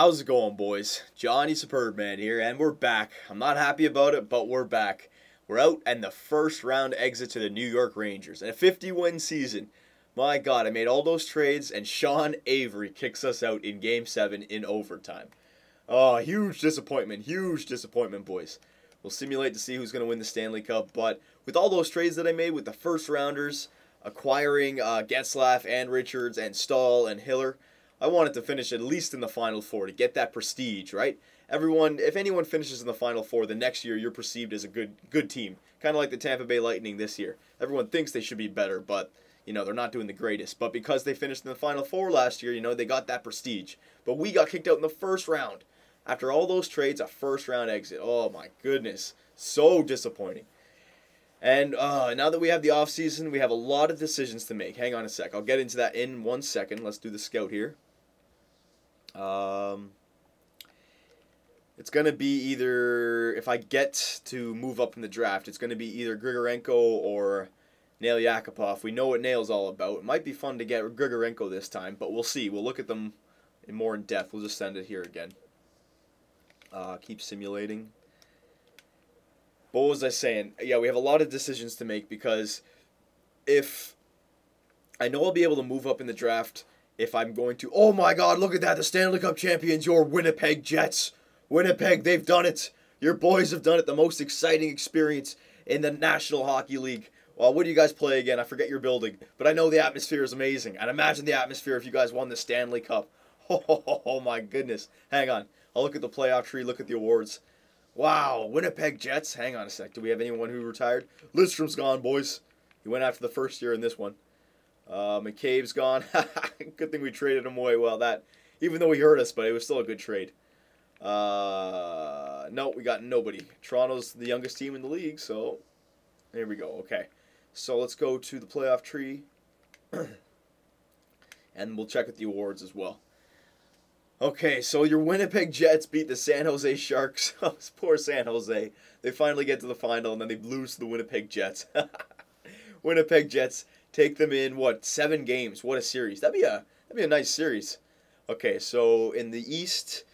How's it going, boys? Johnny Superbman here, and we're back. I'm not happy about it, but we're back. We're out and the first round exit to the New York Rangers. And a 50-win season. My God, I made all those trades, and Sean Avery kicks us out in Game 7 in overtime. Oh, huge disappointment, boys. We'll simulate to see who's going to win the Stanley Cup, but with all those trades that I made with the first rounders, acquiring Getzlaf and Richards and Stahl and Hiller, I wanted to finish at least in the Final Four to get that prestige, right? If anyone finishes in the Final Four, the next year you're perceived as a good team. Kind of like the Tampa Bay Lightning this year. Everyone thinks they should be better, but they're not doing the greatest. But because they finished in the Final Four last year, they got that prestige. But we got kicked out in the first round. After all those trades, a first round exit. Oh my goodness. So disappointing. And now that we have the offseason, we have a lot of decisions to make. Hang on a sec. I'll get into that in 1 second. Let's do the scout here. It's going to be either, if I get to move up in the draft, it's going to be either Grigorenko or Nail Yakupov. We know what Nail's all about. It might be fun to get Grigorenko this time, but we'll see. We'll look at them more in depth. We'll just send it here again. Keep simulating. What was I saying? Yeah, we have a lot of decisions to make because if I know I'll be able to move up in the draft if I'm going to... Oh my God, look at that. The Stanley Cup champions, your Winnipeg Jets. Winnipeg, they've done it. Your boys have done it. The most exciting experience in the National Hockey League. Well, what do you guys play again? I forget your building. But I know the atmosphere is amazing. And imagine the atmosphere if you guys won the Stanley Cup. Oh my goodness. Hang on. I'll look at the playoff tree, look at the awards. Wow, Winnipeg Jets. Hang on a sec. Do we have anyone who retired? Lidstrom's gone, boys. He went after the first year in this one. McCabe's gone. Good thing we traded him away. Well, even though he hurt us, but it was still a good trade. No, we got nobody. Toronto's the youngest team in the league, so there we go. Okay, so let's go to the playoff tree, and we'll check with the awards as well. Okay, so your Winnipeg Jets beat the San Jose Sharks. Oh, poor San Jose. They finally get to the final, and then they lose to the Winnipeg Jets. Winnipeg Jets take them in, 7 games? What a series. That'd be a nice series. Okay, so in the East,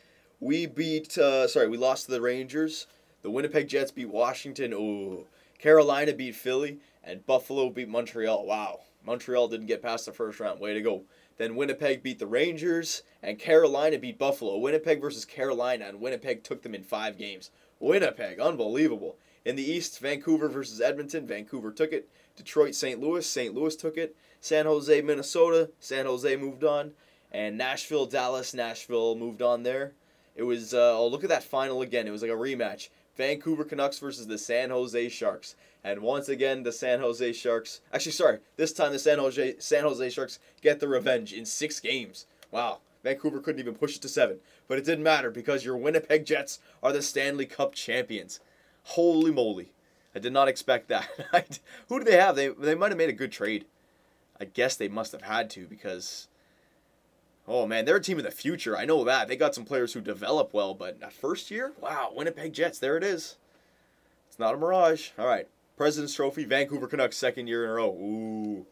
we lost to the Rangers. The Winnipeg Jets beat Washington. Ooh. Carolina beat Philly, and Buffalo beat Montreal. Wow. Montreal didn't get past the first round. Way to go. Then Winnipeg beat the Rangers, and Carolina beat Buffalo. Winnipeg versus Carolina, and Winnipeg took them in 5 games. Winnipeg, unbelievable. In the East, Vancouver versus Edmonton. Vancouver took it. Detroit, St. Louis. St. Louis took it. San Jose, Minnesota. San Jose moved on. And Nashville, Dallas. Nashville moved on there. It was, look at that final again. It was like a rematch. Vancouver Canucks versus the San Jose Sharks. And once again, the San Jose Sharks... Actually, sorry. This time the San Jose Sharks get the revenge in 6 games. Wow. Vancouver couldn't even push it to 7. But it didn't matter because your Winnipeg Jets are the Stanley Cup champions. Holy moly. I did not expect that. Who do they have? They might have made a good trade. I guess they must have had to because... Oh, man, they're a team of the future. I know that. They got some players who develop well, but that first year? Wow, Winnipeg Jets, there it is. It's not a mirage. All right, President's Trophy, Vancouver Canucks, 2nd year in a row. Ooh.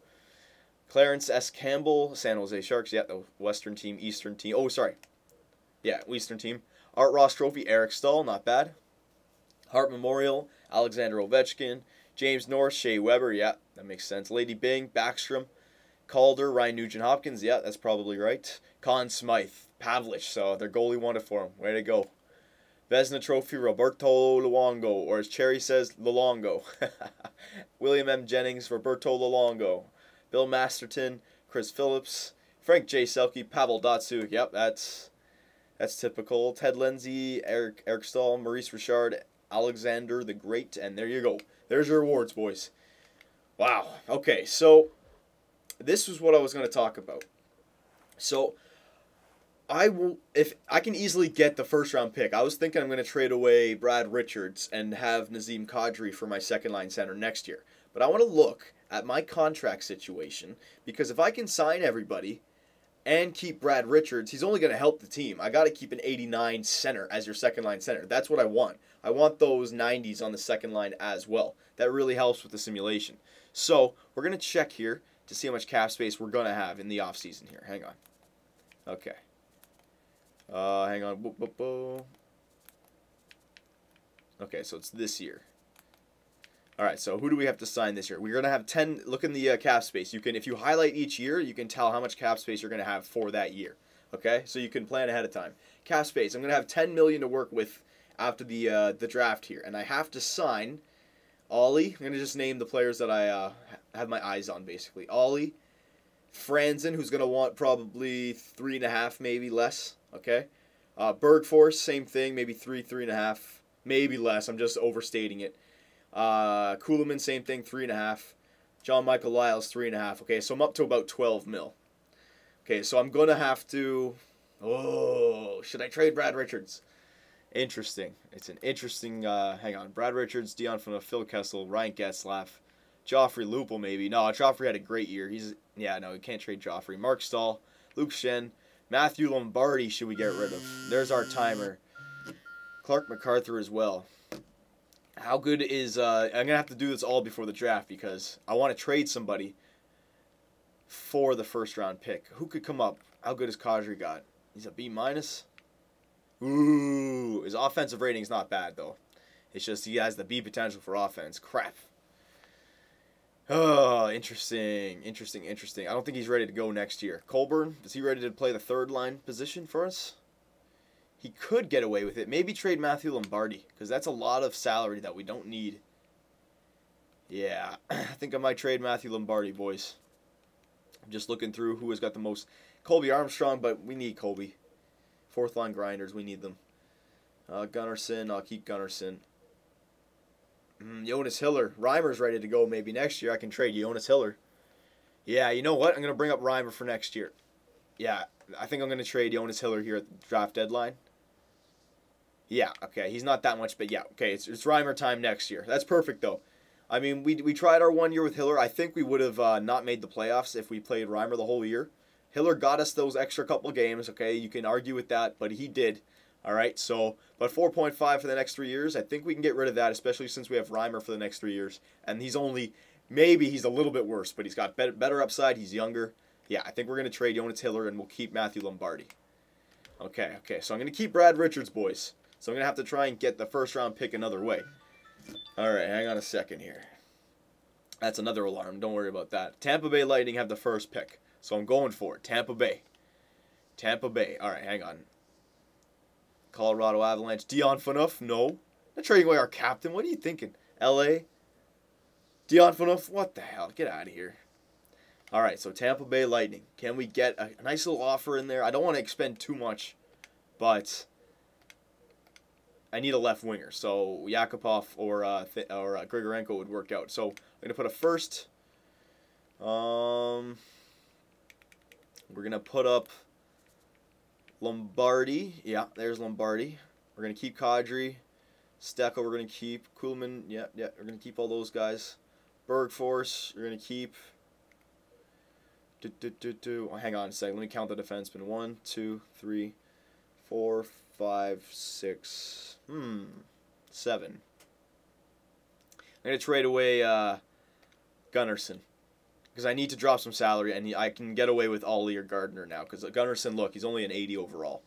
Clarence S. Campbell, San Jose Sharks. Yeah, the Western team, Eastern team. Oh, sorry. Yeah, Eastern team. Art Ross Trophy, Eric Stahl, not bad. Hart Memorial, Alexander Ovechkin. James Norris, Shea Weber. Yeah, that makes sense. Lady Byng, Backstrom. Calder, Ryan Nugent-Hopkins, yeah, that's probably right. Conn Smythe, Pavlich, so their goalie won it for him. Way to go. Vezina Trophy, Roberto Luongo, or as Cherry says, Luongo. William M. Jennings, Roberto Luongo. Bill Masterton, Chris Phillips, Frank J. Selke, Pavel Datsyuk, yep, that's typical. Ted Lindsay, Eric Stahl, Maurice Richard, Alexander the Great, and there you go. There's your awards, boys. Wow, okay, so... This was what I was going to talk about. So, if I can easily get the first round pick. I was thinking I'm going to trade away Brad Richards and have Nazem Kadri for my second line center next year. But I want to look at my contract situation because if I can sign everybody and keep Brad Richards, he's only going to help the team. I got to keep an 89 center as your second line center. That's what I want. I want those 90s on the second line as well. That really helps with the simulation. So, we're going to check here to see how much cap space we're going to have in the offseason here. Hang on. Okay. Hang on. Okay, so it's this year. All right, so who do we have to sign this year? We're gonna have 10. Look in the cap space. You can, if you highlight each year, you can tell how much cap space you're gonna have for that year. Okay, so you can plan ahead of time. Cap space. I'm gonna have 10 million to work with after the draft here, and I have to sign Ollie. I'm gonna just name the players that I have my eyes on, basically. Ollie, Franzen, who's gonna want probably 3.5, maybe less. Okay, Bergforce, same thing, maybe 3.5, maybe less. I'm just overstating it. Kuhlman, same thing, 3.5. John Michael Lyles, 3.5. Okay, so I'm up to about 12 mil. Okay, so I'm gonna have to. Oh, should I trade Brad Richards? Interesting. It's an interesting. Hang on, Brad Richards, Dion Phaneuf, Phil Kessel, Ryan Getzlaf, Joffrey Lupul, maybe. No, Joffrey had a great year. No, we can't trade Joffrey. Mark Stahl, Luke Shen, Matthew Lombardi. Should we get rid of? There's our timer. Clark MacArthur as well. How good is, I'm going to have to do this all before the draft because I want to trade somebody for the first round pick. Who could come up? How good has Kadri got? He's a B-. Ooh, his offensive rating is not bad though. It's just he has the B potential for offense. Crap. Oh, interesting. I don't think he's ready to go next year. Colburn, is he ready to play the third line position for us? He could get away with it. Maybe trade Matthew Lombardi, because that's a lot of salary that we don't need. Yeah, I think I might trade Matthew Lombardi, boys. I'm just looking through who has got the most. Colby Armstrong, but we need Colby. Fourth line grinders, we need them. Gunnarsson, I'll keep Gunnarsson. Jonas Hiller. Reimer's ready to go maybe next year. I can trade Jonas Hiller. Yeah, you know what? I'm going to bring up Reimer for next year. Yeah, I think I'm going to trade Jonas Hiller here at the draft deadline. Yeah, okay, he's not that much, but yeah, okay, it's Reimer time next year. That's perfect, though. I mean, we tried our 1 year with Hiller. I think we would have not made the playoffs if we played Reimer the whole year. Hiller got us those extra couple games, okay? You can argue with that, but he did. All right, so, but 4.5 for the next 3 years, I think we can get rid of that, especially since we have Reimer for the next 3 years. And he's only, maybe he's a little bit worse, but he's got better upside. He's younger. Yeah, I think we're going to trade Jonas Hiller, and we'll keep Matthew Lombardi. Okay, so I'm going to keep Brad Richards, boys. So I'm going to have to try and get the first-round pick another way. All right, hang on a second here. That's another alarm. Don't worry about that. Tampa Bay Lightning have the first pick, so I'm going for it. Tampa Bay. All right, hang on. Colorado Avalanche. Dion Phaneuf? No. Not trading away our captain. What are you thinking? LA? Dion Phaneuf? What the hell? Get out of here. All right, so Tampa Bay Lightning. Can we get a nice little offer in there? I don't want to expend too much, but I need a left winger. So Yakupov or Grigorenko would work out. So I'm going to put a first. We're going to put up Lombardi. Yeah, there's Lombardi. We're going to keep Kadri. Steckel we're going to keep. Kuhlman, yeah, we're going to keep all those guys. Bergforce, we're going to keep. Oh, hang on a second. Let me count the defensemen. 1, 2, 3, 4, 5, 6. 7. I'm going to trade away Gunnarsson. Because I need to drop some salary, and I can get away with Ollie or Gardner now. Because Gunnarsson, look, he's only an 80 overall.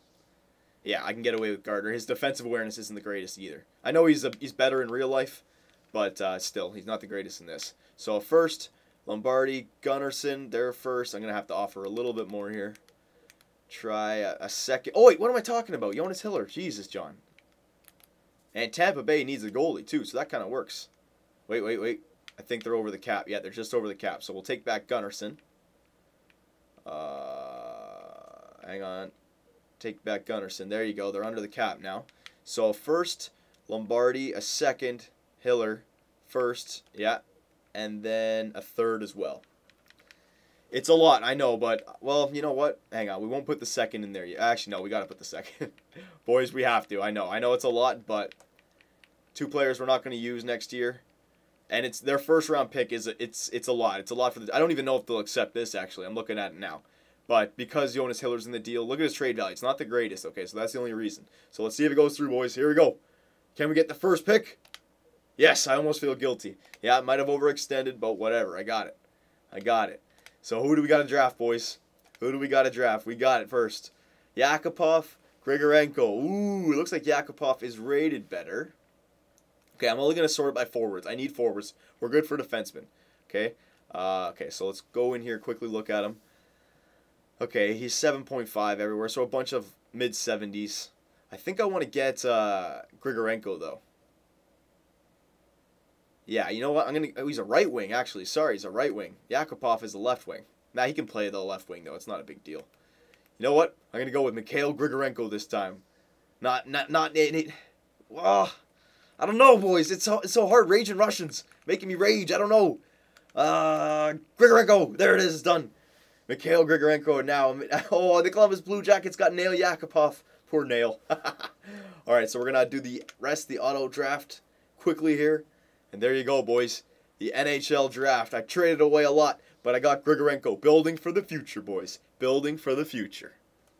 Yeah, I can get away with Gardner. His defensive awareness isn't the greatest either. I know he's better in real life, but still, he's not the greatest in this. So first, Lombardi, Gunnarsson, they're first. I'm going to have to offer a little bit more here. Try a second. Oh, wait, what am I talking about? Jonas Hiller. Jesus, John. And Tampa Bay needs a goalie, too, so that kind of works. Wait. I think they're over the cap. Yeah, they're just over the cap. So we'll take back Gunnarsson. Hang on. Take back Gunnarsson. There you go. They're under the cap now. So first, Lombardi. A second, Hiller. First, yeah. And then a third as well. It's a lot, I know, but, well, you know what? Hang on. We won't put the second in there yet. Actually, no, we got to put the second. Boys, we have to. I know it's a lot, but 2 players we're not going to use next year. And it's their first round pick it's a lot. It's a lot for the. I don't even know if they'll accept this actually. I'm looking at it now. But because Jonas Hiller's in the deal, look at his trade value. It's not the greatest, okay? So that's the only reason. So let's see if it goes through, boys. Here we go. Can we get the first pick? Yes, I almost feel guilty. Yeah, I might have overextended, but whatever. I got it. So who do we got to draft, boys? Who do we got to draft? We got it first. Yakupov, Grigorenko. Ooh, it looks like Yakupov is rated better. Okay, I'm only going to sort it by forwards. I need forwards. We're good for defensemen. Okay? Okay, so let's go in here, quickly look at him. Okay, he's 7.5 everywhere, so a bunch of mid-70s. I think I want to get Grigorenko, though. Yeah, you know what? Oh, he's a right wing, actually. Sorry, he's a right wing. Yakupov is a left wing. Nah, he can play the left wing, though. It's not a big deal. You know what? I'm going to go with Mikhail Grigorenko this time. Not oh, I don't know, boys. It's so hard. Raging Russians. Making me rage. I don't know. Grigorenko. There it is. It's done. Mikhail Grigorenko now. Oh, the Columbus Blue Jackets got Nail Yakupov. Poor Nail. Alright, so we're going to do the rest of the auto draft quickly here. And there you go, boys. The NHL draft. I traded away a lot, but I got Grigorenko. Building for the future, boys. Building for the future.